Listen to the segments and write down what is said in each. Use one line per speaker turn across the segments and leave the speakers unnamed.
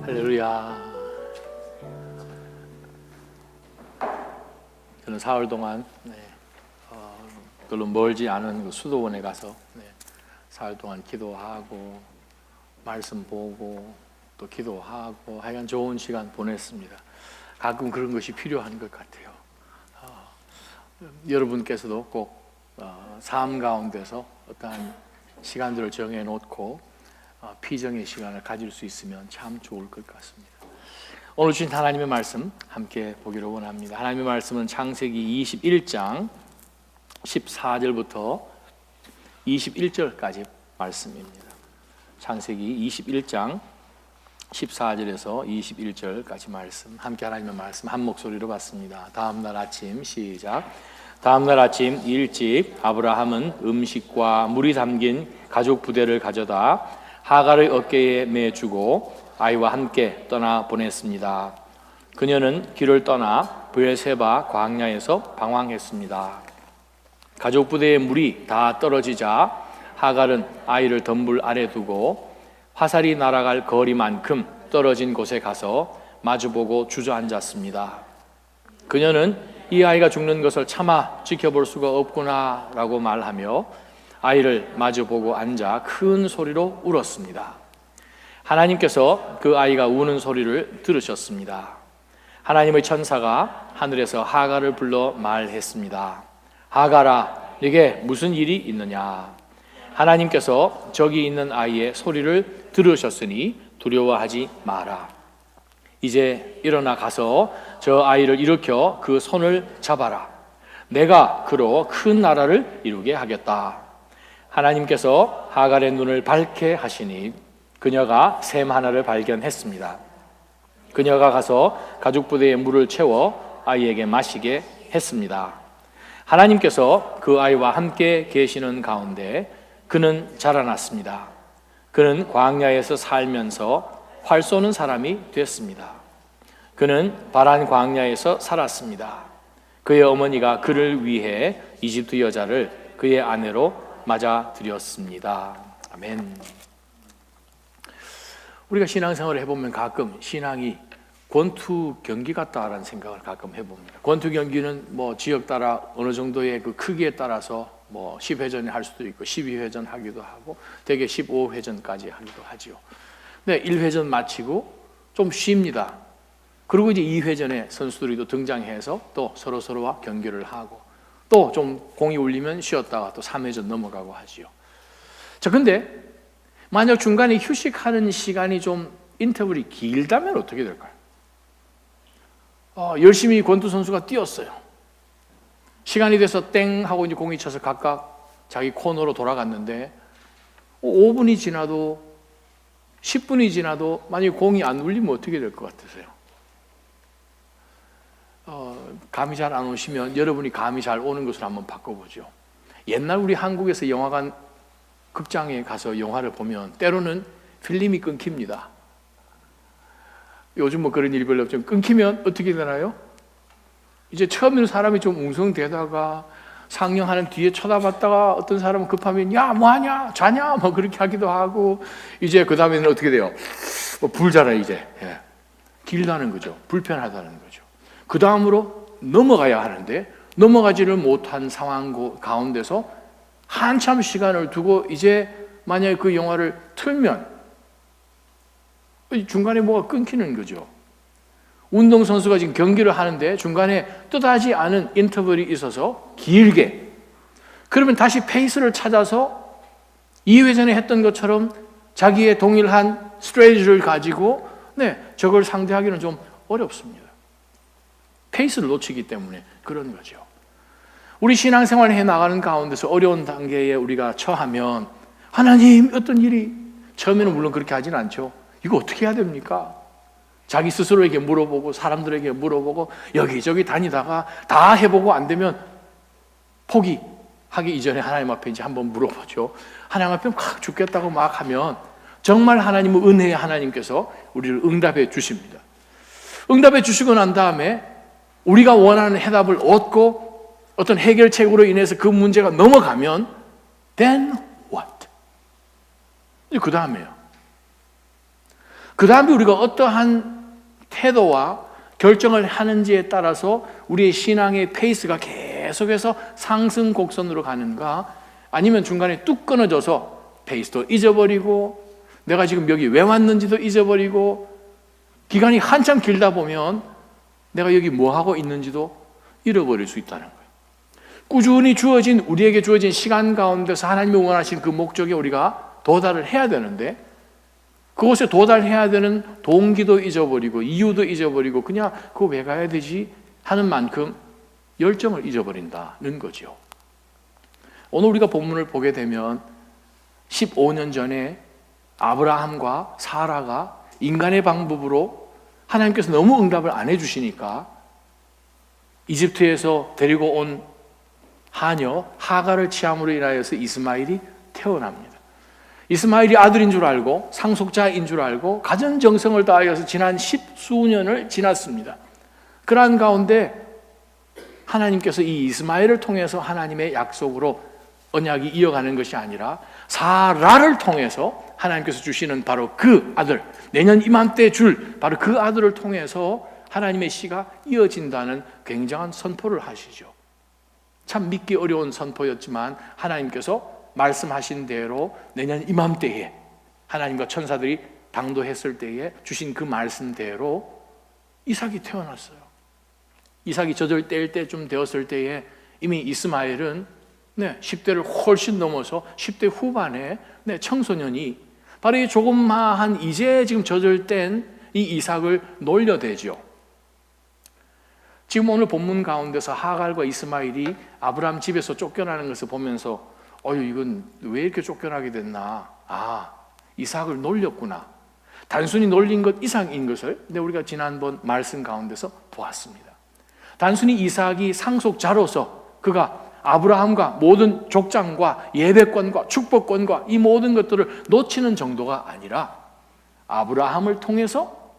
할렐루야. 저는 사흘 동안 별로 멀지 않은 그 수도원에 가서 사흘 동안 기도하고 말씀 보고 또 기도하고 하여간 좋은 시간 보냈습니다. 가끔 그런 것이 필요한 것 같아요. 여러분께서도 꼭 삶 가운데서 어떠한 시간들을 정해놓고 피정의 시간을 가질 수 있으면 참 좋을 것 같습니다. 오늘 주신 하나님의 말씀 함께 보기를 원합니다. 하나님의 말씀은 창세기 21장 14절부터 21절까지 말씀입니다. 창세기 21장 14절에서 21절까지 말씀, 함께 하나님의 말씀 한 목소리로 봤습니다. 다음날 아침 시작. 다음날 아침 일찍 아브라함은 음식과 물이 담긴 가죽 부대를 가져다 하갈의 어깨에 매주고 아이와 함께 떠나 보냈습니다. 그녀는 길을 떠나 브엘세바 광야에서 방황했습니다. 가죽 부대에 물이 다 떨어지자 하갈은 아이를 덤불 아래 두고 화살이 날아갈 거리만큼 떨어진 곳에 가서 마주보고 주저앉았습니다. 그녀는 이 아이가 죽는 것을 차마 지켜볼 수가 없구나 라고 말하며 아이를 마주보고 앉아 큰 소리로 울었습니다. 하나님께서 그 아이가 우는 소리를 들으셨습니다. 하나님의 천사가 하늘에서 하갈을 불러 말했습니다. 하갈아, 네게 무슨 일이 있느냐? 하나님께서 저기 있는 아이의 소리를 들으셨으니 두려워하지 마라. 이제 일어나 가서 저 아이를 일으켜 그 손을 잡아라. 내가 그로 큰 나라를 이루게 하겠다. 하나님께서 하갈의 눈을 밝게 하시니 그녀가 샘 하나를 발견했습니다. 그녀가 가서 가죽 부대에 물을 채워 아이에게 마시게 했습니다. 하나님께서 그 아이와 함께 계시는 가운데 그는 자라났습니다. 그는 광야에서 살면서 활 쏘는 사람이 됐습니다. 그는 바란 광야에서 살았습니다. 그의 어머니가 그를 위해 이집트 여자를 그의 아내로 맞아들였습니다. 아멘. 우리가 신앙생활을 해보면 가끔 신앙이 권투 경기 같다라는 생각을 가끔 해봅니다. 권투 경기는 뭐 지역 따라 어느 정도의 그 크기에 따라서 뭐 10회전을 할 수도 있고 12회전 하기도 하고 대개 15회전까지 하기도 하죠. 네, 1회전 마치고 좀 쉽니다. 그리고 이제 2회전에 선수들이 또 등장해서 또 서로와 경기를 하고 또 좀 공이 울리면 쉬었다가 또 3회전 넘어가고 하지요. 자, 근데 만약 중간에 휴식하는 시간이 좀 인터벌이 길다면 어떻게 될까요? 열심히 권투 선수가 뛰었어요. 시간이 돼서 땡 하고 이제 공이 쳐서 각각 자기 코너로 돌아갔는데 5분이 지나도 10분이 지나도 만약에 공이 안 울리면 어떻게 될 것 같으세요? 감이 잘 안 오시면 여러분이 감이 잘 오는 것으로 한번 바꿔보죠. 옛날 우리 한국에서 영화관 극장에 가서 영화를 보면 때로는 필름이 끊깁니다. 요즘 뭐 그런 일이 별로 없지만 끊기면 어떻게 되나요? 이제 처음에는 사람이 좀 웅성대다가 상영하는 뒤에 쳐다봤다가 어떤 사람은 급하면 야 뭐하냐 자냐 뭐 그렇게 하기도 하고 이제 그 다음에는 어떻게 돼요? 불잖아 이제. 길다는 거죠. 불편하다는 거죠. 그 다음으로 넘어가야 하는데 넘어가지를 못한 상황 가운데서 한참 시간을 두고 이제 만약에 그 영화를 틀면 중간에 뭐가 끊기는 거죠. 운동선수가 지금 경기를 하는데 중간에 뜻하지 않은 인터벌이 있어서 길게 그러면 다시 페이스를 찾아서 2회전에 했던 것처럼 자기의 동일한 스트레이지를 가지고 저걸 상대하기는 좀 어렵습니다. 페이스를 놓치기 때문에 그런 거죠. 우리 신앙생활을 해나가는 가운데서 어려운 단계에 우리가 처하면 하나님 어떤 일이 처음에는 물론 그렇게 하진 않죠. 이거 어떻게 해야 됩니까? 자기 스스로에게 물어보고 사람들에게 물어보고 여기저기 다니다가 다 해보고 안 되면 포기하기 이전에 하나님 앞에 이제 한번 물어보죠. 하나님 앞에 막 죽겠다고 막 하면 정말 하나님은 은혜의 하나님께서 우리를 응답해 주십니다. 응답해 주시고 난 다음에 우리가 원하는 해답을 얻고 어떤 해결책으로 인해서 그 문제가 넘어가면 then what? 그 다음에요. 그 다음에 우리가 어떠한 태도와 결정을 하는지에 따라서 우리의 신앙의 페이스가 계속해서 상승 곡선으로 가는가, 아니면 중간에 뚝 끊어져서 페이스도 잊어버리고 내가 지금 여기 왜 왔는지도 잊어버리고 기간이 한참 길다 보면 내가 여기 뭐 하고 있는지도 잃어버릴 수 있다는 거예요. 꾸준히 우리에게 주어진 시간 가운데서 하나님이 원하신 그 목적에 우리가 도달을 해야 되는데, 그곳에 도달해야 되는 동기도 잊어버리고 이유도 잊어버리고 그냥 그거 왜 가야 되지 하는 만큼 열정을 잊어버린다는 거죠. 오늘 우리가 본문을 보게 되면 15년 전에 아브라함과 사라가 인간의 방법으로 하나님께서 너무 응답을 안 해주시니까 이집트에서 데리고 온 하녀 하갈을 취함으로 인하여서 이스마엘이 태어납니다. 이스마엘이 아들인 줄 알고 상속자인 줄 알고 가전정성을 다하여서 지난 10수년을 지났습니다. 그러한 가운데 하나님께서 이 이스마엘을 통해서 하나님의 약속으로 언약이 이어가는 것이 아니라 사라를 통해서 하나님께서 주시는 바로 그 아들, 내년 이맘때 줄 바로 그 아들을 통해서 하나님의 씨가 이어진다는 굉장한 선포를 하시죠. 참 믿기 어려운 선포였지만 하나님께서 말씀하신 대로 내년 이맘때에 하나님과 천사들이 당도했을 때에 주신 그 말씀대로 이삭이 태어났어요. 이삭이 젖을 뗄 때쯤 되었을 때에 이미 이스마엘은 10대를 훨씬 넘어서 10대 후반에 청소년이 바로 이 조그마한 이제 지금 젖을 뗀 이 이삭을 놀려대죠. 지금 오늘 본문 가운데서 하갈과 이스마엘이 아브라함 집에서 쫓겨나는 것을 보면서 이건 왜 이렇게 쫓겨나게 됐나? 이삭을 놀렸구나. 단순히 놀린 것 이상인 것을 우리가 지난번 말씀 가운데서 보았습니다. 단순히 이삭이 상속자로서 그가 아브라함과 모든 족장과 예배권과 축복권과 이 모든 것들을 놓치는 정도가 아니라 아브라함을 통해서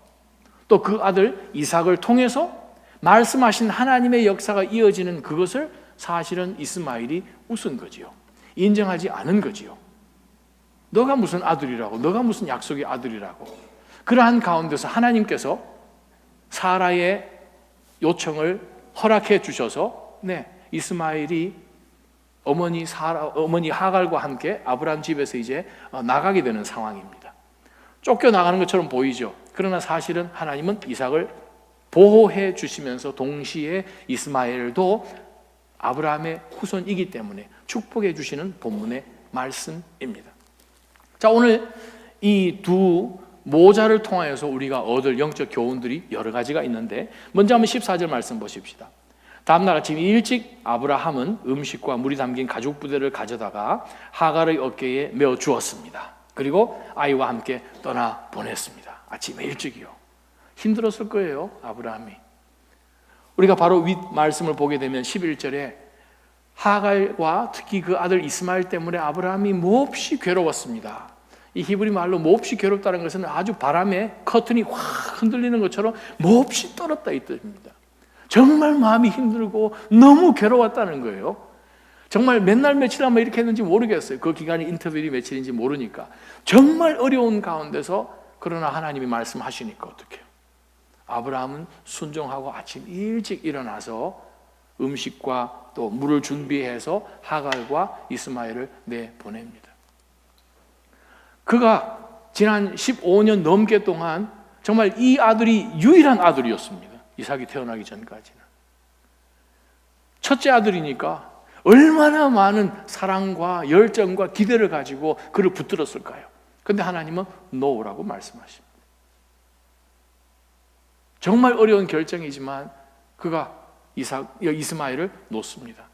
또 그 아들 이삭을 통해서 말씀하신 하나님의 역사가 이어지는 그것을 사실은 이스마엘이 웃은 거지요. 인정하지 않은 거지요. 너가 무슨 아들이라고, 너가 무슨 약속의 아들이라고. 그러한 가운데서 하나님께서 사라의 요청을 허락해 주셔서 이스마엘이 어머니 하갈과 함께 아브라함 집에서 이제 나가게 되는 상황입니다. 쫓겨나가는 것처럼 보이죠. 그러나 사실은 하나님은 이삭을 보호해 주시면서 동시에 이스마엘도 아브라함의 후손이기 때문에 축복해 주시는 본문의 말씀입니다. 자, 오늘 이 두 모자를 통하여서 우리가 얻을 영적 교훈들이 여러 가지가 있는데, 먼저 한번 14절 말씀 보십시다. 다음날 아침 일찍 아브라함은 음식과 물이 담긴 가죽 부대를 가져다가 하갈의 어깨에 메어 주었습니다. 그리고 아이와 함께 떠나 보냈습니다. 아침에 일찍이요. 힘들었을 거예요, 아브라함이. 우리가 바로 윗 말씀을 보게 되면 11절에 하갈과 특히 그 아들 이스마엘 때문에 아브라함이 몹시 괴로웠습니다. 이 히브리 말로 몹시 괴롭다는 것은 아주 바람에 커튼이 확 흔들리는 것처럼 몹시 떨었다 이 뜻입니다. 정말 마음이 힘들고 너무 괴로웠다는 거예요. 정말 맨날 며칠 한번 이렇게 했는지 모르겠어요. 그 기간이 인터뷰이 며칠인지 모르니까. 정말 어려운 가운데서 그러나 하나님이 말씀하시니까 어떡해요? 아브라함은 순종하고 아침 일찍 일어나서 음식과 또 물을 준비해서 하갈과 이스마엘을 내보냅니다. 그가 지난 15년 넘게 동안 정말 이 아들이 유일한 아들이었습니다. 이삭이 태어나기 전까지는. 첫째 아들이니까 얼마나 많은 사랑과 열정과 기대를 가지고 그를 붙들었을까요? 그런데 하나님은 노라고 말씀하십니다. 정말 어려운 결정이지만 그가 이스마엘을 놓습니다.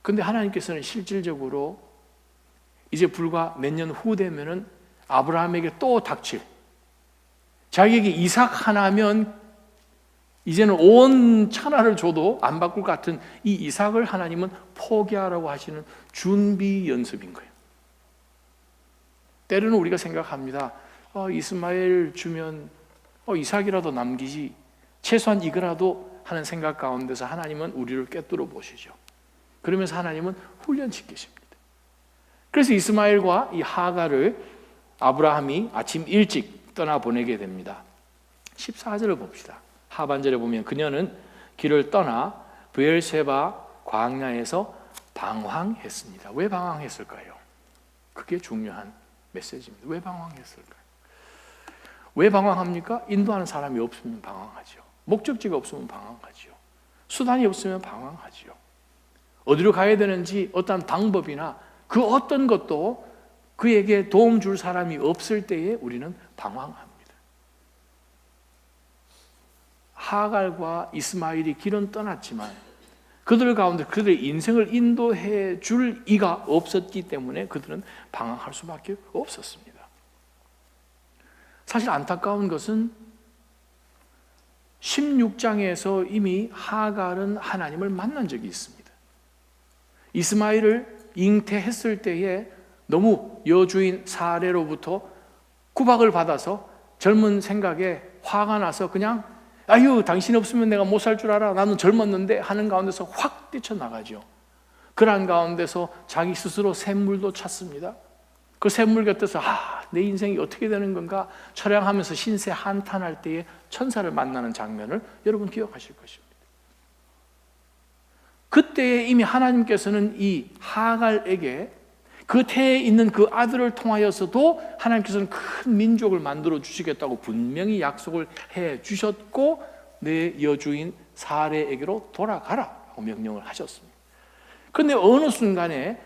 그런데 하나님께서는 실질적으로 이제 불과 몇 년 후 되면은 아브라함에게 또 닥칠, 자기에게 이삭 하나면 이제는 온 천하를 줘도 안 바꿀 것 같은 이 이삭을 하나님은 포기하라고 하시는 준비 연습인 거예요. 때로는 우리가 생각합니다. 이스마엘 주면 이삭이라도 남기지, 최소한 이거라도 하는 생각 가운데서 하나님은 우리를 꿰뚫어 보시죠. 그러면서 하나님은 훈련시키십니다. 그래서 이스마엘과 이 하갈을 아브라함이 아침 일찍 떠나보내게 됩니다. 14절을 봅시다. 하반절에 보면 그녀는 길을 떠나 브엘세바 광야에서 방황했습니다. 왜 방황했을까요? 그게 중요한 메시지입니다. 왜 방황했을까요? 왜 방황합니까? 인도하는 사람이 없으면 방황하죠. 목적지가 없으면 방황하죠. 수단이 없으면 방황하죠. 어디로 가야 되는지 어떤 방법이나 그 어떤 것도 그에게 도움 줄 사람이 없을 때에 우리는 방황합니다. 하갈과 이스마엘이 길은 떠났지만 그들 가운데 그들의 인생을 인도해 줄 이가 없었기 때문에 그들은 방황할 수밖에 없었습니다. 사실 안타까운 것은 16장에서 이미 하갈은 하나님을 만난 적이 있습니다. 이스마엘을 잉태했을 때에 너무 여주인 사레로부터 구박을 받아서 젊은 생각에 화가 나서 그냥 아유 당신 없으면 내가 못 살 줄 알아 나는 젊었는데 하는 가운데서 확 뛰쳐나가죠. 그러한 가운데서 자기 스스로 샘물도 찾습니다. 그 샘물 곁에서 내 인생이 어떻게 되는 건가 철양하면서 신세 한탄할 때에 천사를 만나는 장면을 여러분 기억하실 것입니다. 그때에 이미 하나님께서는 이 하갈에게 그 태에 있는 그 아들을 통하여서도 하나님께서는 큰 민족을 만들어 주시겠다고 분명히 약속을 해 주셨고 내 여주인 사레에게로 돌아가라고 명령을 하셨습니다. 그런데 어느 순간에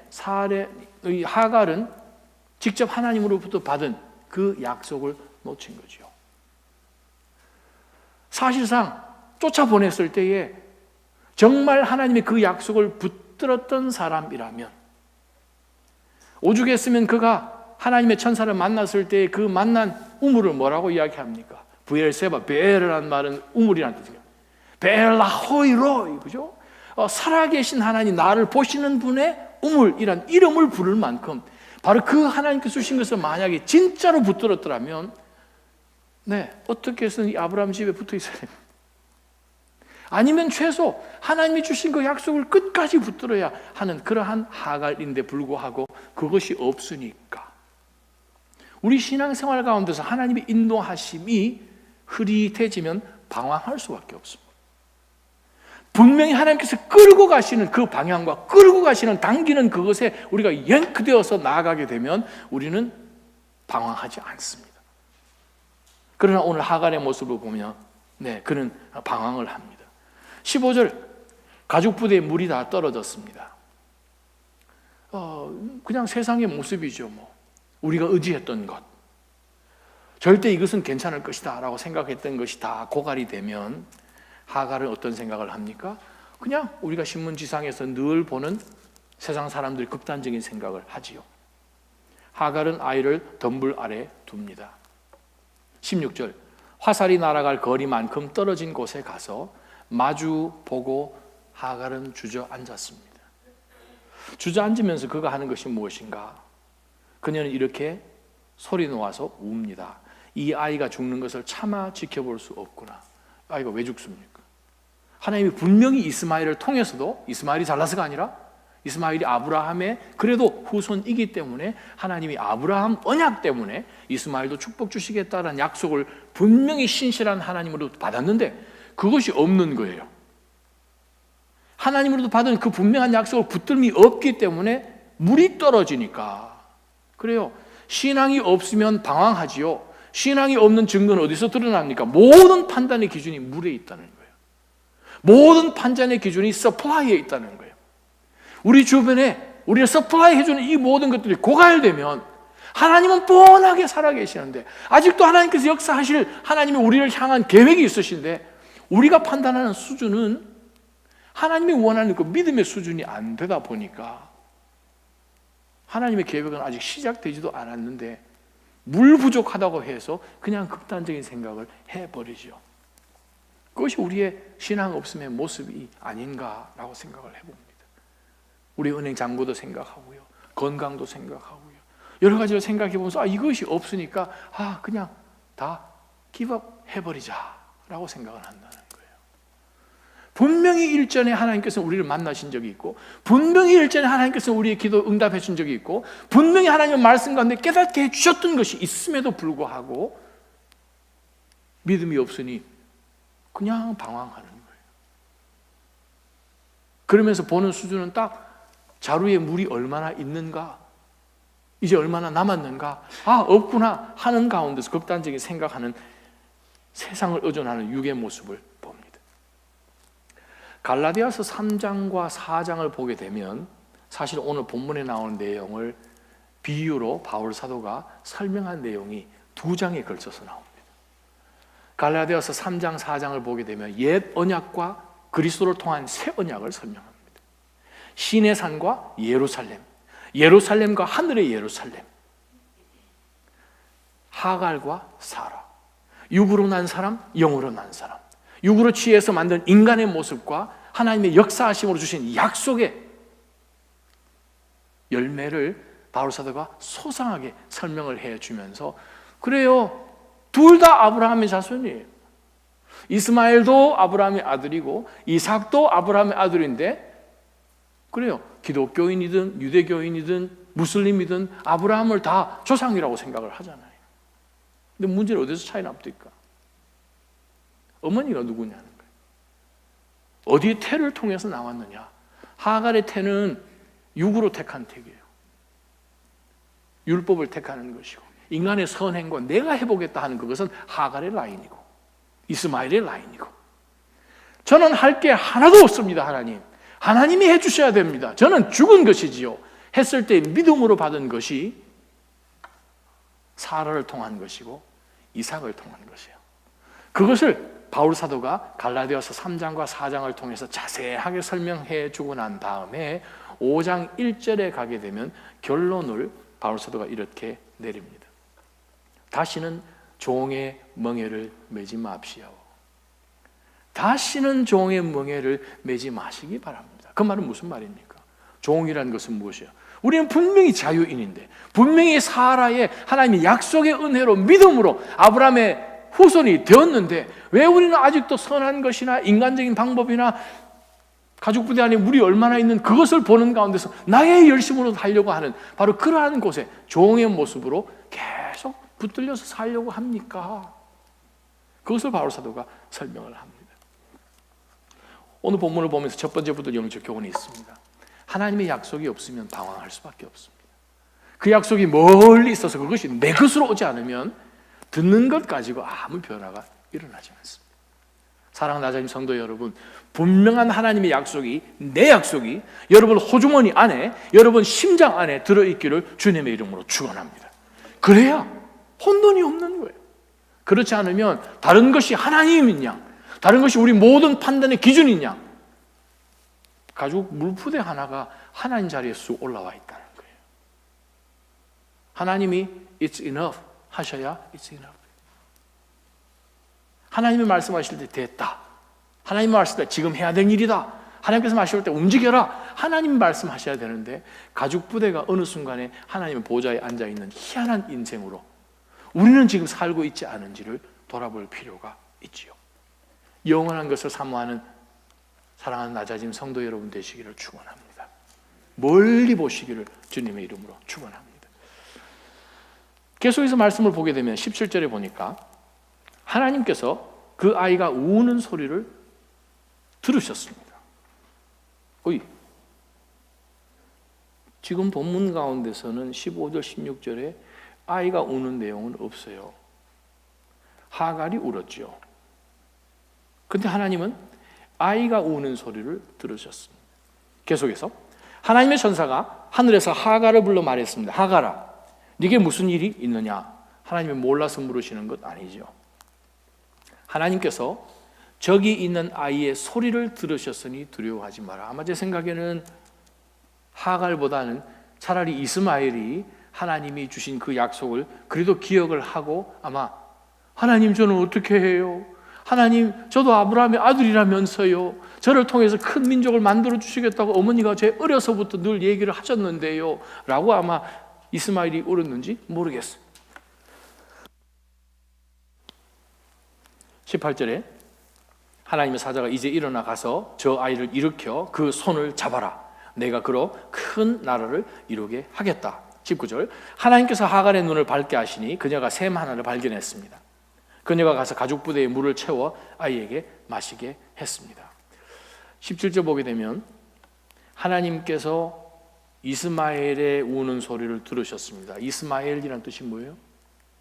하갈은 직접 하나님으로부터 받은 그 약속을 놓친 거죠. 사실상 쫓아보냈을 때에 정말 하나님의 그 약속을 붙들었던 사람이라면 오죽했으면 그가 하나님의 천사를 만났을 때 그 만난 우물을 뭐라고 이야기합니까? 브엘세바, 베엘이라는 말은 우물이라는 뜻이에요. 베엘라호이로이, 그죠? 살아계신 하나님, 나를 보시는 분의 우물이란 이름을 부를 만큼 바로 그 하나님께서 주신 것을 만약에 진짜로 붙들었더라면 어떻게 해서는 이 아브라함 집에 붙어 있어야 됩니다. 아니면 최소 하나님이 주신 그 약속을 끝까지 붙들어야 하는 그러한 하갈인데 불구하고 그것이 없으니까 우리 신앙생활 가운데서 하나님의 인도하심이 흐릿해지면 방황할 수밖에 없습니다. 분명히 하나님께서 끌고 가시는 그 방향과 끌고 가시는 당기는 그것에 우리가 են크되어서 나아가게 되면 우리는 방황하지 않습니다. 그러나 오늘 하갈의 모습을 보면 그는 방황을 합니다. 15절 가죽 부대에 물이 다 떨어졌습니다. 그냥 세상의 모습이죠. 우리가 의지했던 것 절대 이것은 괜찮을 것이다 라고 생각했던 것이 다 고갈이 되면 하갈은 어떤 생각을 합니까? 그냥 우리가 신문지상에서 늘 보는 세상 사람들이 극단적인 생각을 하지요. 하갈은 아이를 덤불 아래 둡니다. 16절 화살이 날아갈 거리만큼 떨어진 곳에 가서 마주 보고 하갈은 주저앉았습니다. 주저앉으면서 그가 하는 것이 무엇인가? 그녀는 이렇게 소리 놓아서 웁니다. 이 아이가 죽는 것을 차마 지켜볼 수 없구나. 아이가 왜 죽습니까? 하나님이 분명히 이스마엘을 통해서도 이스마엘이 잘나서가 아니라 이스마엘이 아브라함의 그래도 후손이기 때문에 하나님이 아브라함 언약 때문에 이스마엘도 축복 주시겠다라는 약속을 분명히 신실한 하나님으로 받았는데 그것이 없는 거예요. 하나님으로부터 받은 그 분명한 약속을 붙들미 없기 때문에 물이 떨어지니까 그래요. 신앙이 없으면 방황하지요. 신앙이 없는 증거는 어디서 드러납니까? 모든 판단의 기준이 물에 있다는 거예요. 모든 판단의 기준이 서플라이에 있다는 거예요. 우리 주변에 우리를 서플라이 해주는 이 모든 것들이 고갈되면 하나님은 뻔하게 살아계시는데 아직도 하나님께서 역사하실 하나님이 우리를 향한 계획이 있으신데 우리가 판단하는 수준은 하나님이 원하는 그 믿음의 수준이 안 되다 보니까 하나님의 계획은 아직 시작되지도 않았는데 물 부족하다고 해서 그냥 극단적인 생각을 해버리죠. 그것이 우리의 신앙 없음의 모습이 아닌가라고 생각을 해봅니다. 우리 은행 잔고도 생각하고요. 건강도 생각하고요. 여러 가지를 생각해 보면서 이것이 없으니까 그냥 다 기법 해버리자라고 생각을 한다는 거예요. 분명히 일전에 하나님께서 우리를 만나신 적이 있고 분명히 일전에 하나님께서 우리의 기도 응답해 준 적이 있고 분명히 하나님의 말씀 가운데 깨닫게 해주셨던 것이 있음에도 불구하고 믿음이 없으니 그냥 방황하는 거예요. 그러면서 보는 수준은 딱 자루에 물이 얼마나 있는가, 이제 얼마나 남았는가, 없구나 하는 가운데서 극단적인 생각하는, 세상을 의존하는 육의 모습을 봅니다. 갈라디아서 3장과 4장을 보게 되면 사실 오늘 본문에 나오는 내용을 비유로 바울 사도가 설명한 내용이 2장에 걸쳐서 나옵니다. 갈라디아서 3장, 4장을 보게 되면 옛 언약과 그리스도를 통한 새 언약을 설명합니다. 시내 산과 예루살렘, 예루살렘과 하늘의 예루살렘, 하갈과 사라, 육으로 난 사람, 영으로 난 사람, 육으로 취해서 만든 인간의 모습과 하나님의 역사하심으로 주신 약속의 열매를 바울 사도가 소상하게 설명을 해주면서, 그래요, 둘 다 아브라함의 자손이에요. 이스마엘도 아브라함의 아들이고 이삭도 아브라함의 아들인데, 그래요, 기독교인이든 유대교인이든 무슬림이든 아브라함을 다 조상이라고 생각을 하잖아요. 근데 문제는 어디서 차이 납니까? 어머니가 누구냐는 거예요. 어디 태를 통해서 나왔느냐? 하갈의 태는 육으로 택한 태예요. 율법을 택하는 것이고, 인간의 선행과 내가 해보겠다 하는 그것은 하갈의 라인이고 이스마엘의 라인이고, 저는 할 게 하나도 없습니다. 하나님이 해주셔야 됩니다. 저는 죽은 것이지요 했을 때 믿음으로 받은 것이 사라를 통한 것이고 이삭을 통한 것이에요. 그것을 바울 사도가 갈라디아서 3장과 4장을 통해서 자세하게 설명해 주고 난 다음에 5장 1절에 가게 되면 결론을 바울 사도가 이렇게 내립니다. 다시는 종의 멍에를 매지 맙시오. 다시는 종의 멍에를 매지 마시기 바랍니다. 그 말은 무슨 말입니까? 종이라는 것은 무엇이에요? 우리는 분명히 자유인인데, 분명히 사라의 하나님의 약속의 은혜로 믿음으로 아브라함의 후손이 되었는데, 왜 우리는 아직도 선한 것이나 인간적인 방법이나 가족 부대 안에 물이 얼마나 있는 그것을 보는 가운데서 나의 열심으로 살려고 하는, 바로 그러한 곳에 종의 모습으로 계속 붙들려서 살려고 합니까? 그것을 바울 사도가 설명을 합니다. 오늘 본문을 보면서 첫 번째부터 영적 교훈이 있습니다. 하나님의 약속이 없으면 방황할 수밖에 없습니다. 그 약속이 멀리 있어서 그것이 내 것으로 오지 않으면 듣는 것 가지고 아무 변화가 일어나지 않습니다. 사랑하는 나자님 성도 여러분, 분명한 하나님의 약속이, 내 약속이 여러분 호주머니 안에, 여러분 심장 안에 들어있기를 주님의 이름으로 축원합니다. 그래야 혼돈이 없는 거예요. 그렇지 않으면 다른 것이 하나님인 양, 다른 것이 우리 모든 판단의 기준인 양, 가죽 물푸대 하나가 하나님 자리에 쑥 올라와 있다는 거예요. 하나님이 it's enough 하셔야 it's enough. 하나님이 말씀하실 때 됐다, 하나님이 말씀하실 때 지금 해야 될 일이다, 하나님께서 말씀하실 때 움직여라, 하나님이 말씀하셔야 되는데, 가죽 부대가 어느 순간에 하나님의 보좌에 앉아있는 희한한 인생으로 우리는 지금 살고 있지 않은지를 돌아볼 필요가 있지요. 영원한 것을 사모하는 사랑하는 나자짐 성도 여러분 되시기를 축원합니다. 멀리 보시기를 주님의 이름으로 축원합니다. 계속해서 말씀을 보게 되면 17절에 보니까 하나님께서 그 아이가 우는 소리를 들으셨습니다. 지금 본문 가운데서는 15절 16절에 아이가 우는 내용은 없어요. 하갈이 울었죠. 근데 하나님은 아이가 우는 소리를 들으셨습니다. 계속해서 하나님의 천사가 하늘에서 하갈을 불러 말했습니다. 하갈아, 네게 무슨 일이 있느냐? 하나님이 몰라서 물으시는 것 아니죠. 하나님께서 저기 있는 아이의 소리를 들으셨으니 두려워하지 마라. 아마 제 생각에는 하갈보다는 차라리 이스마엘이 하나님이 주신 그 약속을 그래도 기억을 하고, 아마 하나님 저는 어떻게 해요? 하나님 저도 아브라함의 아들이라면서요, 저를 통해서 큰 민족을 만들어 주시겠다고 어머니가 제 어려서부터 늘 얘기를 하셨는데요 라고 아마 이스마엘이 울었는지 모르겠어요. 18절에 하나님의 사자가 이제 일어나 가서 저 아이를 일으켜 그 손을 잡아라. 내가 그로 큰 나라를 이루게 하겠다. 19절 하나님께서 하갈의 눈을 밝게 하시니 그녀가 샘 하나를 발견했습니다. 그녀가 가서 가죽 부대에 물을 채워 아이에게 마시게 했습니다. 17절 보게 되면 하나님께서 이스마엘의 우는 소리를 들으셨습니다. 이스마엘이란 뜻이 뭐예요?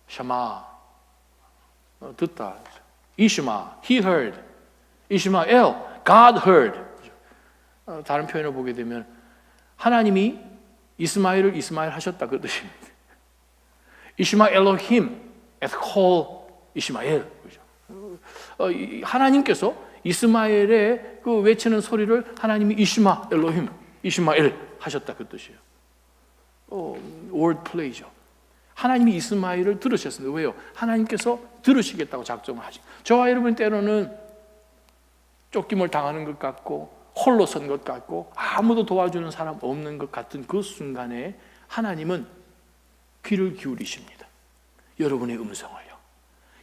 샤마, 듣다. 이슈마, he heard. 이스마엘, God heard. 다른 표현을 보게 되면 하나님이 이스마엘을 이스마엘 하셨다, 그 뜻입니다. 이스마 엘로힘 hath called 이스마엘. 하나님께서 이스마엘의 그 외치는 소리를 하나님이 이스마 엘로힘, 이스마엘 하셨다, 그 뜻이에요. word play죠. 하나님이 이스마엘을 들으셨습니다. 왜요? 하나님께서 들으시겠다고 작정을 하지. 저와 여러분 때로는 쫓김을 당하는 것 같고 홀로 선 것 같고 아무도 도와주는 사람 없는 것 같은 그 순간에 하나님은 귀를 기울이십니다. 여러분의 음성을요.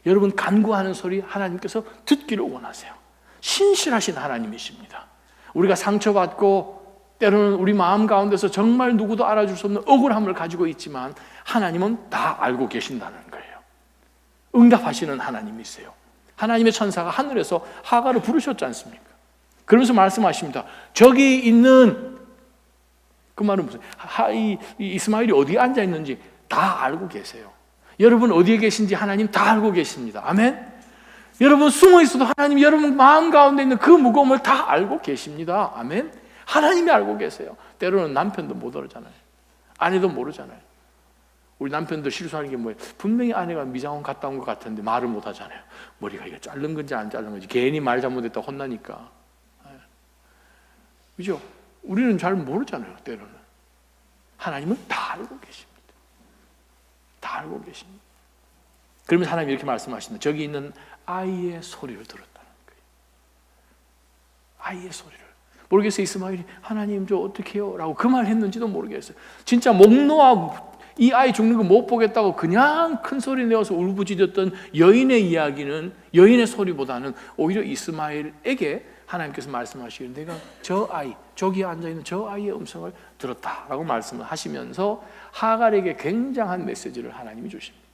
여러분 간구하는 소리 하나님께서 듣기를 원하세요. 신실하신 하나님이십니다. 우리가 상처받고 때로는 우리 마음 가운데서 정말 누구도 알아줄 수 없는 억울함을 가지고 있지만 하나님은 다 알고 계신다는 거예요. 응답하시는 하나님이세요. 하나님의 천사가 하늘에서 하가를 부르셨지 않습니까? 그러면서 말씀하십니다. 저기 있는, 그 말은 무슨, 이스마엘이 어디에 앉아 있는지 다 알고 계세요. 여러분 어디에 계신지 하나님 다 알고 계십니다. 아멘? 여러분 숨어 있어도 하나님 여러분 마음 가운데 있는 그 무거움을 다 알고 계십니다. 아멘? 하나님이 알고 계세요. 때로는 남편도 못 알잖아요. 아내도 모르잖아요. 우리 남편도 실수하는 게 뭐예요? 분명히 아내가 미장원 갔다 온 것 같은데 말을 못 하잖아요. 머리가 이게 자른 건지 안 자른 건지 괜히 말 잘못했다 혼나니까. 그죠? 우리는 잘 모르잖아요. 때로는. 하나님은 다 알고 계십니다. 다 알고 계십니다. 그러면서 하나님이 이렇게 말씀하십니다. 저기 있는 아이의 소리를 들었다는 거예요. 아이의 소리를. 모르겠어요. 이스마엘이 하나님 저 어떻게 해요? 라고 그 말 했는지도 모르겠어요. 진짜 목 놓아 이 아이 죽는 거 못 보겠다고 그냥 큰 소리 내어서 울부짖었던 여인의 이야기는, 여인의 소리보다는 오히려 이스마엘에게 하나님께서 말씀하시기를 내가 저 아이, 저기에 앉아있는 저 아이의 음성을 들었다라고 말씀을 하시면서 하갈에게 굉장한 메시지를 하나님이 주십니다.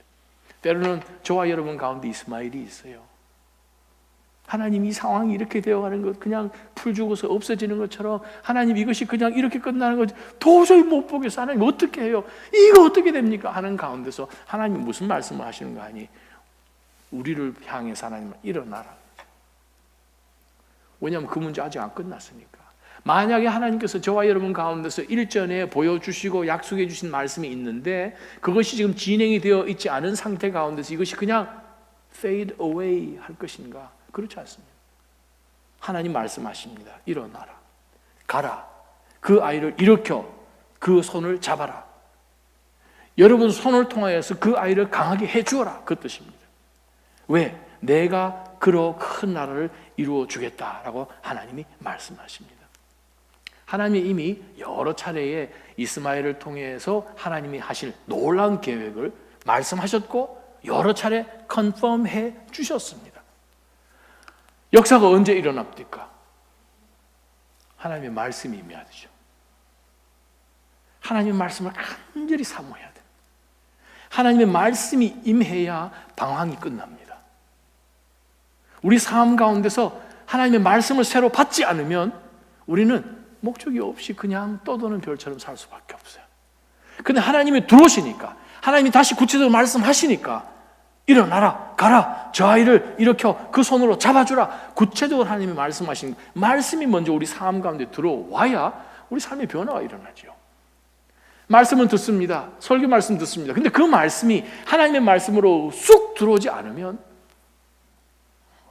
때로는 저와 여러분 가운데 이스마엘이 있어요. 하나님 이 상황이 이렇게 되어가는 것, 그냥 풀 죽어서 없어지는 것처럼 하나님 이것이 그냥 이렇게 끝나는 것 도저히 못 보겠어. 하나님 어떻게 해요? 이거 어떻게 됩니까? 하는 가운데서 하나님 무슨 말씀을 하시는 거 아니? 우리를 향해서 하나님은 일어나라. 왜냐하면 그 문제 아직 안 끝났으니까. 만약에 하나님께서 저와 여러분 가운데서 일전에 보여주시고 약속해 주신 말씀이 있는데 그것이 지금 진행이 되어 있지 않은 상태 가운데서 이것이 그냥 fade away 할 것인가? 그렇지 않습니다. 하나님 말씀하십니다. 일어나라. 가라. 그 아이를 일으켜 그 손을 잡아라. 여러분 손을 통하여서 그 아이를 강하게 해주어라. 그 뜻입니다. 왜? 내가 그로 큰 나라를 이루어 주겠다라고 하나님이 말씀하십니다. 하나님이 이미 여러 차례에 이스마엘을 통해서 하나님이 하실 놀라운 계획을 말씀하셨고 여러 차례 컨펌해 주셨습니다. 역사가 언제 일어납니까? 하나님의 말씀이 임해야 되죠. 하나님의 말씀을 간절히 사모해야 돼요. 하나님의 말씀이 임해야 방황이 끝납니다. 우리 삶 가운데서 하나님의 말씀을 새로 받지 않으면 우리는 목적이 없이 그냥 떠도는 별처럼 살 수밖에 없어요. 근데 하나님이 들어오시니까, 하나님이 다시 구체적으로 말씀하시니까 일어나라, 가라, 저 아이를 일으켜 그 손으로 잡아주라. 구체적으로 하나님이 말씀하신 말씀이 먼저 우리 삶 가운데 들어와야 우리 삶의 변화가 일어나죠. 말씀은 듣습니다. 설교 말씀 듣습니다. 근데 그 말씀이 하나님의 말씀으로 쑥 들어오지 않으면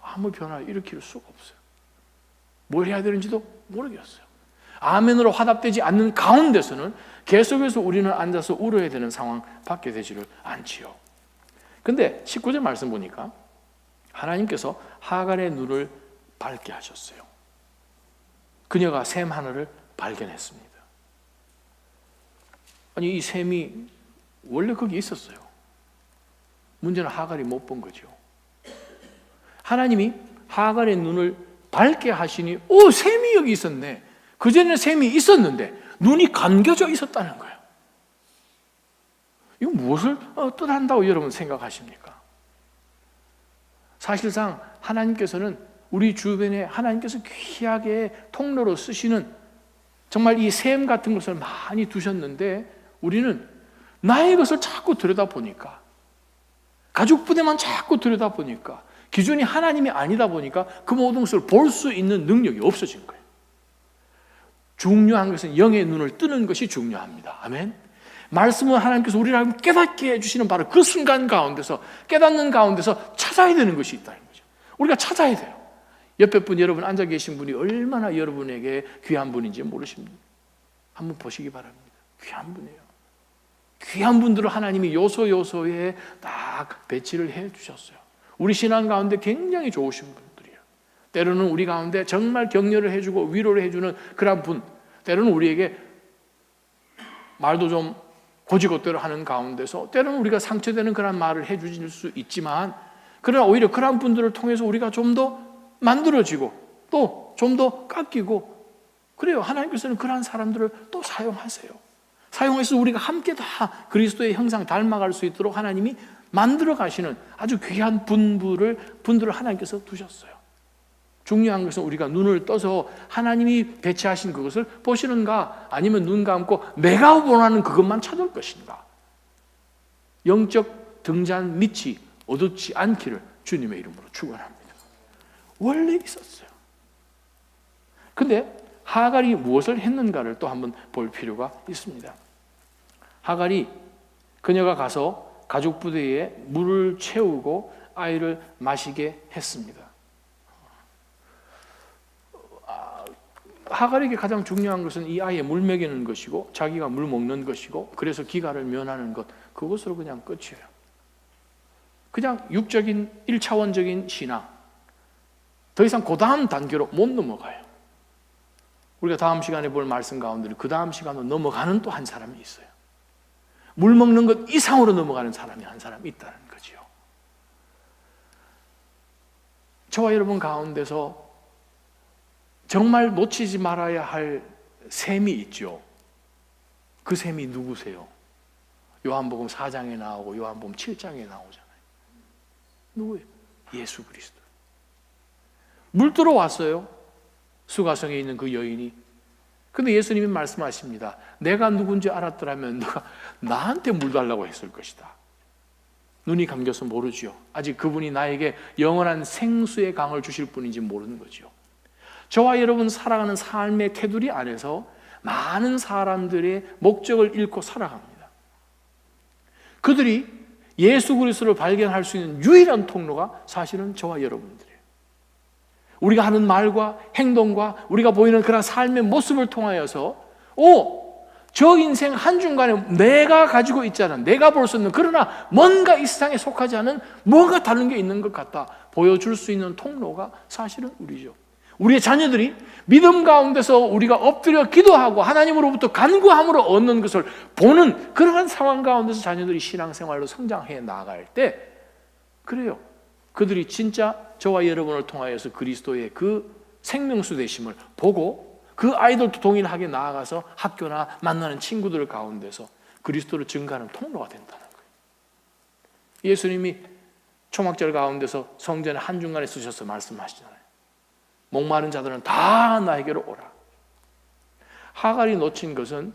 아무 변화를 일으킬 수가 없어요. 뭘 해야 되는지도 모르겠어요. 아멘으로 화답되지 않는 가운데서는 계속해서 우리는 앉아서 울어야 되는 상황 밖에 되지를 않지요. 근데 19절 말씀 보니까 하나님께서 하갈의 눈을 밝게 하셨어요. 그녀가 샘 하나를 발견했습니다. 아니 이 샘이 원래 거기 있었어요. 문제는 하갈이 못 본 거죠. 하나님이 하갈의 눈을 밝게 하시니 샘이 여기 있었네. 그전에는 샘이 있었는데 눈이 감겨져 있었다는 거예요. 이거 무엇을 뜻한다고 여러분 생각하십니까? 사실상 하나님께서는 우리 주변에 하나님께서 귀하게 통로로 쓰시는 정말 이 샘 같은 것을 많이 두셨는데 우리는 나의 것을 자꾸 들여다보니까, 가족 부대만 자꾸 들여다보니까, 기준이 하나님이 아니다 보니까 그 모든 것을 볼 수 있는 능력이 없어진 거예요. 중요한 것은 영의 눈을 뜨는 것이 중요합니다. 아멘. 말씀은 하나님께서 우리를 깨닫게 해주시는 바로 그 순간 가운데서, 깨닫는 가운데서 찾아야 되는 것이 있다는 거죠. 우리가 찾아야 돼요. 옆에 분, 여러분 앉아 계신 분이 얼마나 여러분에게 귀한 분인지 모르십니다. 한번 보시기 바랍니다. 귀한 분이에요. 귀한 분들을 하나님이 요소요소에 딱 배치를 해 주셨어요. 우리 신앙 가운데 굉장히 좋으신 분들이에요. 때로는 우리 가운데 정말 격려를 해주고 위로를 해주는 그런 분, 때로는 우리에게 말도 좀 고지것대로 하는 가운데서 때로는 우리가 상처되는 그런 말을 해주실 수 있지만, 그러나 오히려 그런 분들을 통해서 우리가 좀 더 만들어지고 또 좀 더 깎이고 그래요. 하나님께서는 그러한 사람들을 또 사용하세요. 사용해서 우리가 함께 다 그리스도의 형상 닮아갈 수 있도록 하나님이 만들어 가시는 아주 귀한 분들을 하나님께서 두셨어요. 중요한 것은 우리가 눈을 떠서 하나님이 배치하신 그것을 보시는가, 아니면 눈 감고 내가 원하는 그것만 찾을 것인가. 영적 등잔 밑이 어둡지 않기를 주님의 이름으로 축원합니다. 원래 있었어요. 근데 하갈이 무엇을 했는가를 또 한번 볼 필요가 있습니다. 하갈이 그녀가 가서 가족 부대에 물을 채우고 아이를 마시게 했습니다. 하갈에게 가장 중요한 것은 이 아이에 물 먹이는 것이고 자기가 물 먹는 것이고, 그래서 기갈을 면하는 것, 그것으로 그냥 끝이에요. 그냥 육적인 1차원적인 신앙, 더 이상 그 다음 단계로 못 넘어가요. 우리가 다음 시간에 볼 말씀 가운데 그 다음 시간으로 넘어가는 또 한 사람이 있어요. 물 먹는 것 이상으로 넘어가는 사람이 한 사람이 있다는 거죠. 저와 여러분 가운데서 정말 놓치지 말아야 할 셈이 있죠. 그 셈이 누구세요? 요한복음 4장에 나오고 요한복음 7장에 나오잖아요. 누구예요? 예수 그리스도. 물 들어왔어요. 수가성에 있는 그 여인이. 근데 예수님이 말씀하십니다. 내가 누군지 알았더라면 너가 나한테 물 달라고 했을 것이다. 눈이 감겨서 모르지요. 아직 그분이 나에게 영원한 생수의 강을 주실 분인지 모르는 거죠. 저와 여러분 살아가는 삶의 테두리 안에서 많은 사람들의 목적을 잃고 살아갑니다. 그들이 예수 그리스도를 발견할 수 있는 유일한 통로가 사실은 저와 여러분들이에요. 우리가 하는 말과 행동과 우리가 보이는 그런 삶의 모습을 통하여서 저 인생 한중간에 내가 가지고 있지 않은, 내가 볼 수 있는, 그러나 뭔가 이 세상에 속하지 않은 뭔가 다른 게 있는 것 같다 보여줄 수 있는 통로가 사실은 우리죠. 우리의 자녀들이 믿음 가운데서 우리가 엎드려 기도하고 하나님으로부터 간구함으로 얻는 것을 보는 그러한 상황 가운데서 자녀들이 신앙생활로 성장해 나갈 때, 그래요, 그들이 진짜 저와 여러분을 통하여서 그리스도의 그 생명수 되심을 보고 그 아이들도 동일하게 나아가서 학교나 만나는 친구들 가운데서 그리스도를 증거하는 통로가 된다는 거예요. 예수님이 초막절 가운데서 성전의 한중간에 쓰셔서 말씀하시잖아요. 목마른 자들은 다 나에게로 오라. 하갈이 놓친 것은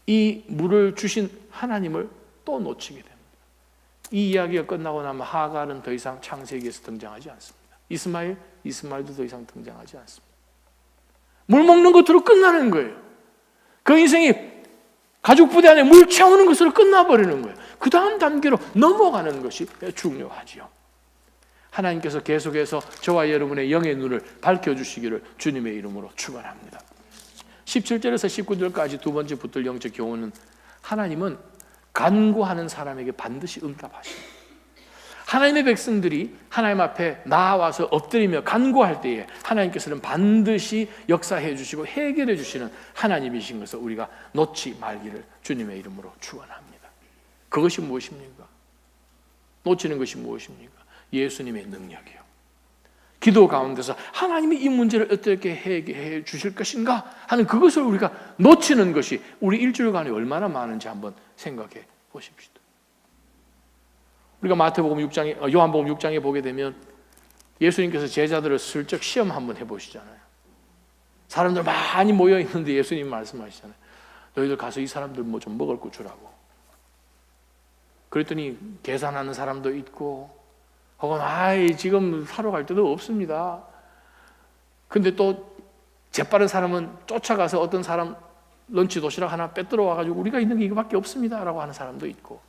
이 물을 주신 하나님을 또 놓치게 됩니다. 이 이야기가 끝나고 나면 하갈은 더 이상 창세기에서 등장하지 않습니다. 이스마엘도 더 이상 등장하지 않습니다. 물 먹는 것으로 끝나는 거예요. 그 인생이 가족 부대 안에 물 채우는 것으로 끝나버리는 거예요. 그 다음 단계로 넘어가는 것이 중요하지요. 하나님께서 계속해서 저와 여러분의 영의 눈을 밝혀주시기를 주님의 이름으로 축원합니다. 17절에서 19절까지 두 번째 붙들 영적 교훈은 하나님은 간구하는 사람에게 반드시 응답하십니다. 하나님의 백성들이 하나님 앞에 나와서 엎드리며 간구할 때에 하나님께서는 반드시 역사해 주시고 해결해 주시는 하나님이신 것을 우리가 놓지 말기를 주님의 이름으로 축원합니다. 그것이 무엇입니까? 놓치는 것이 무엇입니까? 예수님의 능력이요. 기도 가운데서 하나님이 이 문제를 어떻게 해결해 주실 것인가 하는 그것을 우리가 놓치는 것이 우리 일주일간에 얼마나 많은지 한번 생각해 보십시오. 우리가 마태복음 6장에, 요한복음 6장에 보게 되면 예수님께서 제자들을 슬쩍 시험 한번 해보시잖아요. 사람들 많이 모여 있는데 예수님 말씀하시잖아요. 너희들 가서 이 사람들 뭐 좀 먹을 거 주라고. 그랬더니 계산하는 사람도 있고, 혹은 지금 사러 갈 데도 없습니다. 근데 또 재빠른 사람은 쫓아가서 어떤 사람 런치 도시락 하나 빼들어 와가지고 우리가 있는 게 이거밖에 없습니다 라고 하는 사람도 있고,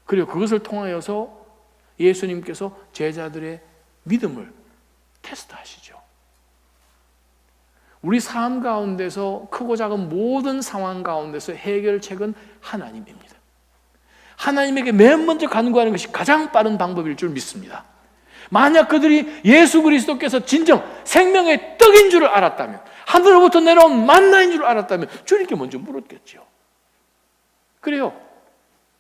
그리고 그것을 통하여서 예수님께서 제자들의 믿음을 테스트하시죠. 우리 삶 가운데서 크고 작은 모든 상황 가운데서 해결책은 하나님입니다. 하나님에게 맨 먼저 간구하는 것이 가장 빠른 방법일 줄 믿습니다. 만약 그들이 예수 그리스도께서 진정 생명의 떡인 줄을 알았다면, 하늘로부터 내려온 만나인 줄 알았다면 주님께 먼저 물었겠죠. 그래요.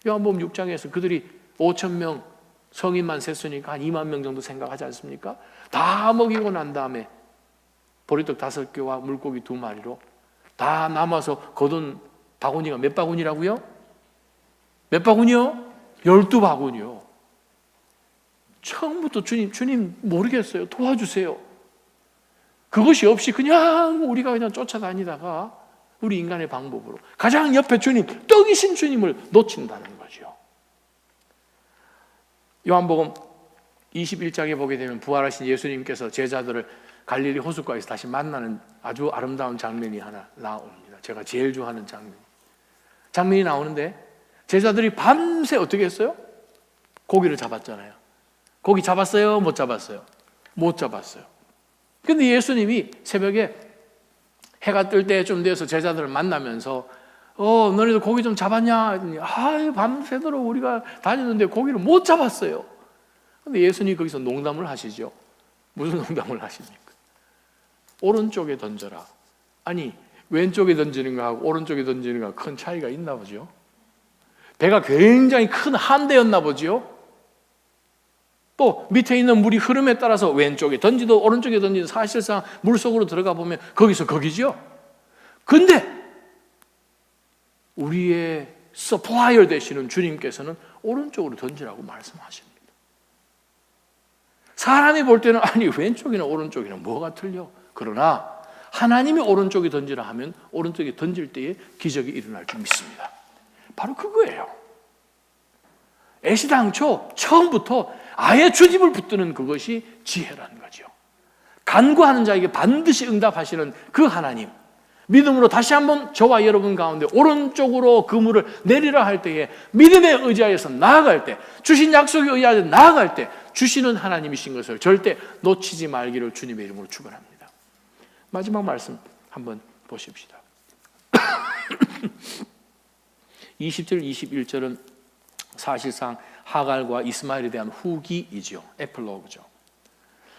요한복음 6장에서 그들이 5,000명 성인만 셌으니까 한 2만 명 정도 생각하지 않습니까? 다 먹이고 난 다음에 보리떡 5개와 물고기 2마리로 다 남아서 거둔 바구니가 몇 바구니라고요? 몇 바구니요? 12바구니요. 처음부터 주님 모르겠어요. 도와주세요. 그것이 없이 그냥 우리가 그냥 쫓아다니다가 우리 인간의 방법으로 가장 옆에 주님, 떡이신 주님을 놓친다는 거죠. 요한복음 21장에 보게 되면 부활하신 예수님께서 제자들을 갈릴리 호숫가에서 다시 만나는 아주 아름다운 장면이 하나 나옵니다. 제가 제일 좋아하는 장면이 나오는데, 제자들이 밤새 어떻게 했어요? 고기를 잡았잖아요. 고기 잡았어요? 못 잡았어요? 못 잡았어요. 근데 예수님이 새벽에 해가 뜰 때쯤 돼서 제자들을 만나면서 너희들 고기 좀 잡았냐? 밤새도록 우리가 다녔는데 고기를 못 잡았어요. 근데 예수님이 거기서 농담을 하시죠. 무슨 농담을 하십니까? 오른쪽에 던져라. 아니, 왼쪽에 던지는 거하고 오른쪽에 던지는 거하고 큰 차이가 있나 보죠. 배가 굉장히 큰 함대였나 보죠. 또 밑에 있는 물이 흐름에 따라서 왼쪽에 던지도 오른쪽에 던지도 사실상 물속으로 들어가 보면 거기서 거기죠. 근데 우리의 서플라이어 되시는 주님께서는 오른쪽으로 던지라고 말씀하십니다. 사람이 볼 때는 아니 왼쪽이나 오른쪽이나 뭐가 틀려? 그러나 하나님이 오른쪽에 던지라 하면 오른쪽에 던질 때에 기적이 일어날 줄 믿습니다. 바로 그거예요. 애시당초 처음부터 아예 주님을 붙드는 그것이 지혜라는 거죠. 간구하는 자에게 반드시 응답하시는 그 하나님, 믿음으로 다시 한번 저와 여러분 가운데 오른쪽으로 그물을 내리라 할 때에 믿음에 의지하여서 나아갈 때, 주신 약속에 의하여 나아갈 때 주시는 하나님이신 것을 절대 놓치지 말기를 주님의 이름으로 축원합니다. 마지막 말씀 한번 보십시다. 20절 21절은 사실상 하갈과 이스마엘에 대한 후기이죠. 에필로그죠.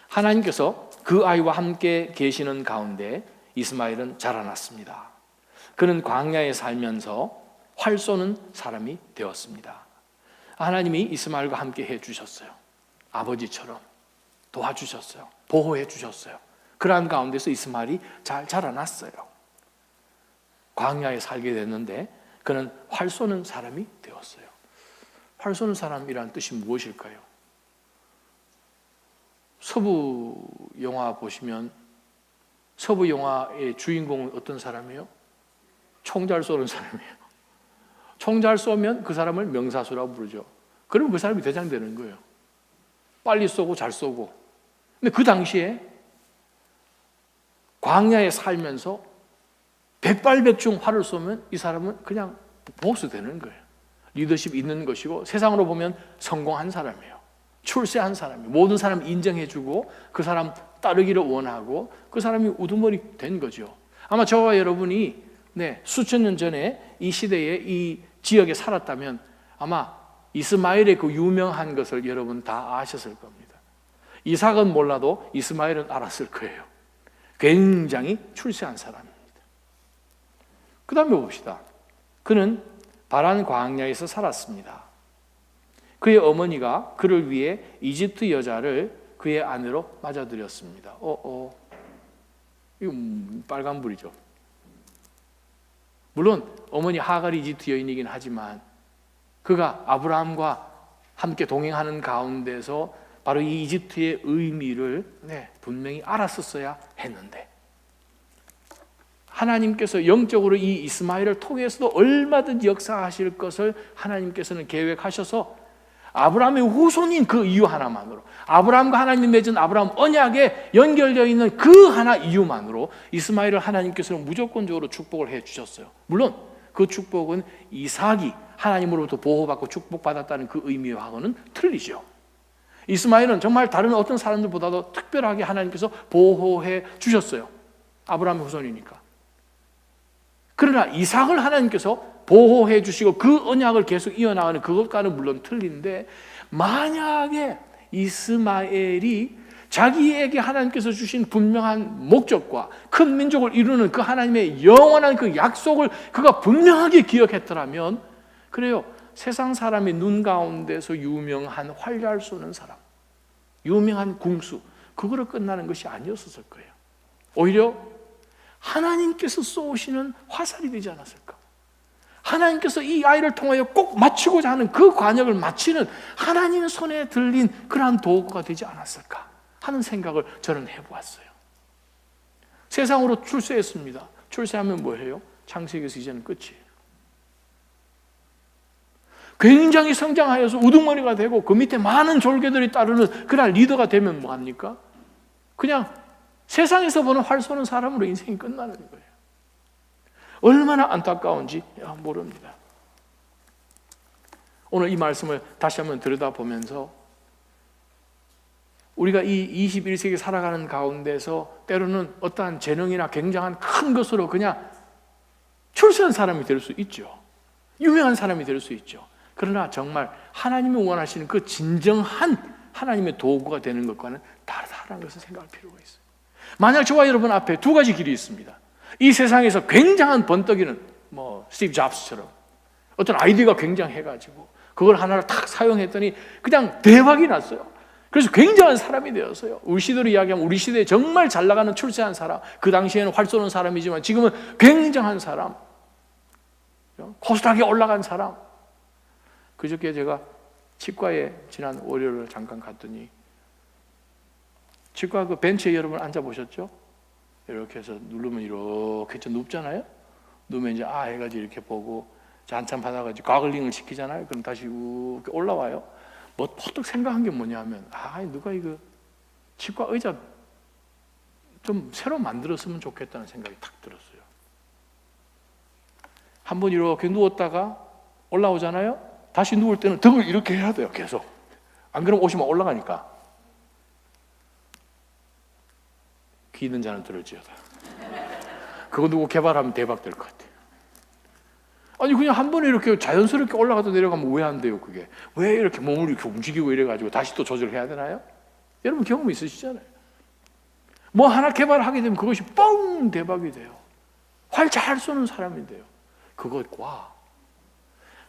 하나님께서 그 아이와 함께 계시는 가운데 이스마엘은 자라났습니다. 그는 광야에 살면서 활 쏘는 사람이 되었습니다. 하나님이 이스마엘과 함께 해주셨어요. 아버지처럼 도와주셨어요. 보호해 주셨어요. 그러한 가운데서 이스마엘이 잘 자라났어요. 광야에 살게 됐는데 그는 활 쏘는 사람이 되었어요. 활 쏘는 사람이라는 뜻이 무엇일까요? 서부 영화 보시면 서부 영화의 주인공은 어떤 사람이에요? 총 잘 쏘는 사람이에요. 총 잘 쏘면 그 사람을 명사수라고 부르죠. 그러면 그 사람이 대장 되는 거예요. 빨리 쏘고 잘 쏘고. 근데 그 당시에 광야에 살면서 백발백중 활을 쏘면 이 사람은 그냥 보스 되는 거예요. 리더십 있는 것이고 세상으로 보면 성공한 사람이에요. 출세한 사람이에요. 모든 사람 인정해주고 그 사람 따르기를 원하고 그 사람이 우두머리 된 거죠. 아마 저와 여러분이 수천 년 전에 이 시대에 이 지역에 살았다면 아마 이스마엘의 그 유명한 것을 여러분 다 아셨을 겁니다. 이삭은 몰라도 이스마엘은 알았을 거예요. 굉장히 출세한 사람입니다. 그 다음에 봅시다. 그는 바란 광야에서 살았습니다. 그의 어머니가 그를 위해 이집트 여자를 그의 아내로 맞아들였습니다. 이거 빨간불이죠. 물론 어머니 하갈이 이집트 여인이긴 하지만 그가 아브라함과 함께 동행하는 가운데서 바로 이 이집트의 의미를 분명히 알았었어야 했는데, 하나님께서 영적으로 이 이스마엘을 통해서도 얼마든지 역사하실 것을 하나님께서는 계획하셔서 아브라함의 후손인 그 이유 하나만으로, 아브라함과 하나님이 맺은 아브라함 언약에 연결되어 있는 그 하나 이유만으로 이스마엘을 하나님께서는 무조건적으로 축복을 해 주셨어요. 물론 그 축복은 이삭이 하나님으로부터 보호받고 축복받았다는 그 의미와는 틀리죠. 이스마엘은 정말 다른 어떤 사람들보다도 특별하게 하나님께서 보호해 주셨어요. 아브라함의 후손이니까. 그러나 이삭을 하나님께서 보호해 주시고 그 언약을 계속 이어나가는 그것과는 물론 틀린데, 만약에 이스마엘이 자기에게 하나님께서 주신 분명한 목적과 큰 민족을 이루는 그 하나님의 영원한 그 약속을 그가 분명하게 기억했더라면, 그래요, 세상 사람의 눈 가운데서 유명한 활잘 쏘는 사람, 유명한 궁수, 그거로 끝나는 것이 아니었을 거예요. 오히려 하나님께서 쏘시는 화살이 되지 않았을까? 하나님께서 이 아이를 통하여 꼭 마치고자 하는 그 관역을 마치는 하나님의 손에 들린 그러한 도구가 되지 않았을까 하는 생각을 저는 해보았어요. 세상으로 출세했습니다. 출세하면 뭐예요? 창세기에서 이제는 끝이에요. 굉장히 성장하여서 우두머리가 되고 그 밑에 많은 졸개들이 따르는 그런 리더가 되면 뭐합니까? 그냥 세상에서 보는 활 쏘는 사람으로 인생이 끝나는 거예요. 얼마나 안타까운지 모릅니다. 오늘 이 말씀을 다시 한번 들여다보면서 우리가 이 21세기 살아가는 가운데서 때로는 어떠한 재능이나 굉장한 큰 것으로 그냥 출세한 사람이 될 수 있죠. 유명한 사람이 될 수 있죠. 그러나 정말 하나님이 원하시는 그 진정한 하나님의 도구가 되는 것과는 다르다는 것을 생각할 필요가 있어요. 만약 저와 여러분 앞에 두 가지 길이 있습니다. 이 세상에서 굉장한 번떡이는 스티브 잡스처럼 어떤 아이디어가 굉장해가지고 그걸 하나를 탁 사용했더니 그냥 대박이 났어요. 그래서 굉장한 사람이 되었어요. 우리 시대로 이야기하면 우리 시대에 정말 잘 나가는 출세한 사람, 그 당시에는 활 쏘는 사람이지만 지금은 굉장한 사람, 코스닥에 올라간 사람. 그저께 제가 치과에 지난 월요일 잠깐 갔더니 치과 그 벤치에 여러분 앉아보셨죠? 이렇게 해서 누르면 이렇게 좀 눕잖아요? 누우면 이제 해가지고 이렇게 보고 한참 받아가지고 가글링을 시키잖아요? 그럼 다시 이렇게 올라와요? 퍼뜩 생각한 게 뭐냐면 누가 이거 치과 의자 좀 새로 만들었으면 좋겠다는 생각이 탁 들었어요. 한번 이렇게 누웠다가 올라오잖아요? 다시 누울 때는 등을 이렇게 해야 돼요, 계속. 안 그러면 옷이 막 올라가니까. 귀 있는 자는 들을지어다. 그거 누구 개발하면 대박 될 것 같아요. 아니 그냥 한 번에 이렇게 자연스럽게 올라가다 내려가면 왜 안 돼요, 그게? 왜 이렇게 몸을 이렇게 움직이고 이래가지고 다시 또 조절해야 되나요? 여러분 경험 있으시잖아요. 뭐 하나 개발하게 되면 그것이 뻥 대박이 돼요. 활 잘 쏘는 사람이 돼요. 그것과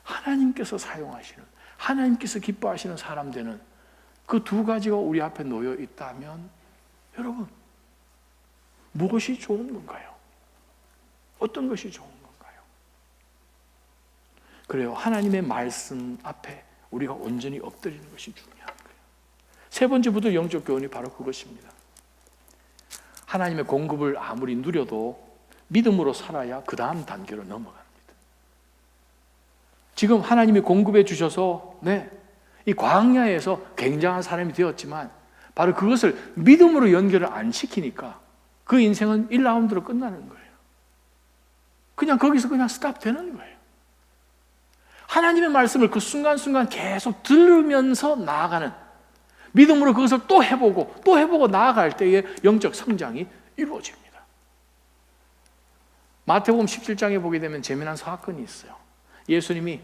하나님께서 사용하시는, 하나님께서 기뻐하시는 사람 되는 그 두 가지가 우리 앞에 놓여 있다면 여러분 무엇이 좋은 건가요? 어떤 것이 좋은 건가요? 그래요. 하나님의 말씀 앞에 우리가 온전히 엎드리는 것이 중요한 거예요. 세 번째부터 영적 교훈이 바로 그것입니다. 하나님의 공급을 아무리 누려도 믿음으로 살아야 그 다음 단계로 넘어갑니다. 지금 하나님이 공급해 주셔서 이 광야에서 굉장한 사람이 되었지만 바로 그것을 믿음으로 연결을 안 시키니까 그 인생은 1라운드로 끝나는 거예요. 그냥 거기서 그냥 스탑 되는 거예요. 하나님의 말씀을 그 순간순간 계속 들으면서 나아가는, 믿음으로 그것을 또 해보고 나아갈 때에 영적 성장이 이루어집니다. 마태복음 17장에 보게 되면 재미난 사건이 있어요. 예수님이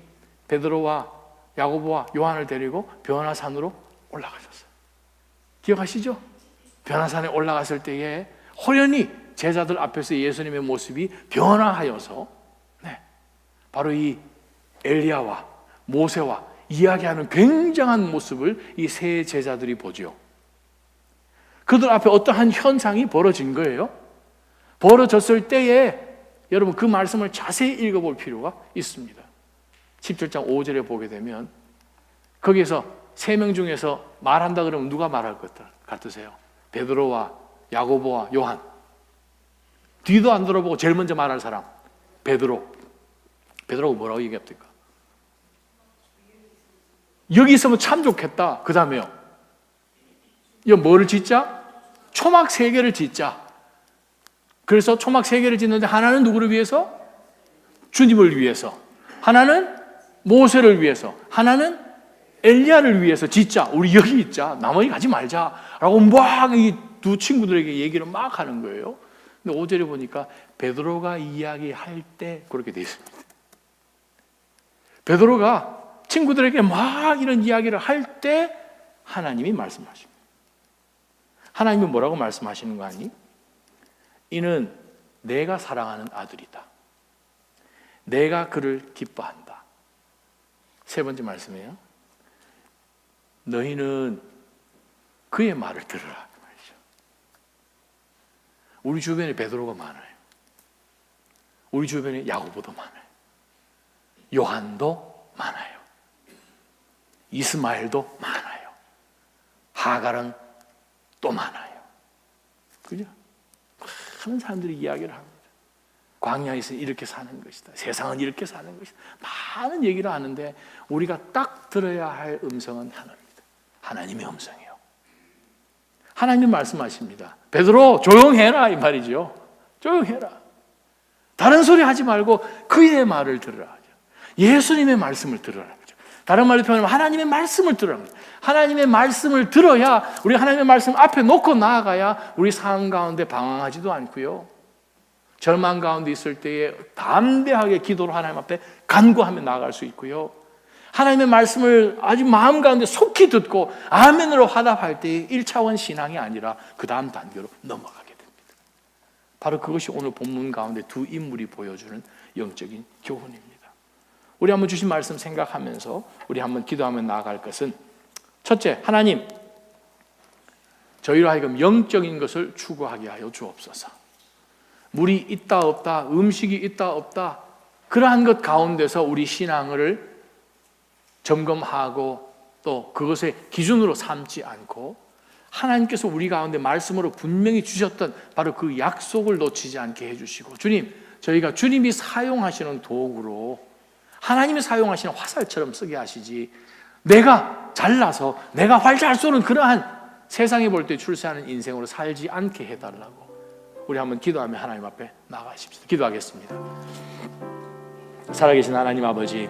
베드로와 야고보와 요한을 데리고 변화산으로 올라가셨어요. 기억하시죠? 변화산에 올라갔을 때에 호련히 제자들 앞에서 예수님의 모습이 변화하여서 바로 이 엘리야와 모세와 이야기하는 굉장한 모습을 이 세 제자들이 보죠. 그들 앞에 어떠한 현상이 벌어진 거예요. 벌어졌을 때에 여러분 그 말씀을 자세히 읽어볼 필요가 있습니다. 17장 5절에 보게 되면 거기에서 세 명 중에서 말한다 그러면 누가 말할 것 같으세요? 베드로와 야고보와 요한. 뒤도 안 돌아보고 제일 먼저 말할 사람 베드로. 베드로가 뭐라고 얘기합니까? 여기 있으면 참 좋겠다. 그 다음에요, 이거 뭐를 짓자? 초막 3개를 짓자. 그래서 초막 3개를 짓는데 하나는 누구를 위해서? 주님을 위해서. 하나는 모세를 위해서. 하나는 엘리야를 위해서 짓자. 우리 여기 있자. 나머지 가지 말자. 라고 막 이 두 친구들에게 얘기를 막 하는 거예요. 근데 5절에 보니까 베드로가 이야기할 때 그렇게 되어 있습니다. 베드로가 친구들에게 막 이런 이야기를 할 때 하나님이 말씀하십니다. 하나님이 뭐라고 말씀하시는 거 아니? 이는 내가 사랑하는 아들이다. 내가 그를 기뻐한다. 세 번째 말씀이에요. 너희는 그의 말을 들으라. 우리 주변에 베드로가 많아요. 우리 주변에 야고보도 많아요. 요한도 많아요. 이스마엘도 많아요. 하갈은 또 많아요. 그죠? 많은 사람들이 이야기를 합니다. 광야에서 이렇게 사는 것이다. 세상은 이렇게 사는 것이다. 많은 얘기를 하는데 우리가 딱 들어야 할 음성은 하나입니다. 하나님의 음성이에요. 하나님이 말씀하십니다. 베드로 조용해라 이 말이죠. 조용해라. 다른 소리 하지 말고 그의 말을 들으라. 예수님의 말씀을 들으라. 다른 말로 표현하면 하나님의 말씀을 들으라. 하나님의 말씀을 들어야, 우리 하나님의 말씀 앞에 놓고 나아가야 우리 상황 가운데 방황하지도 않고요, 절망 가운데 있을 때에 담대하게 기도로 하나님 앞에 간구하며 나아갈 수 있고요, 하나님의 말씀을 아주 마음 가운데 속히 듣고 아멘으로 화답할 때에 1차원 신앙이 아니라 그 다음 단계로 넘어가게 됩니다. 바로 그것이 오늘 본문 가운데 두 인물이 보여주는 영적인 교훈입니다. 우리 한번 주신 말씀 생각하면서 우리 한번 기도하며 나아갈 것은, 첫째, 하나님 저희로 하여금 영적인 것을 추구하게 하여 주옵소서. 물이 있다 없다, 음식이 있다 없다, 그러한 것 가운데서 우리 신앙을 점검하고 또 그것의 기준으로 삼지 않고 하나님께서 우리 가운데 말씀으로 분명히 주셨던 바로 그 약속을 놓치지 않게 해주시고, 주님, 저희가 주님이 사용하시는 도구로 하나님이 사용하시는 화살처럼 쓰게 하시지, 내가 잘나서 내가 활잘 쏘는 그러한 세상에 볼 때 출세하는 인생으로 살지 않게 해달라고 우리 한번 기도하며 하나님 앞에 나가십시오. 기도하겠습니다. 살아계신 하나님 아버지,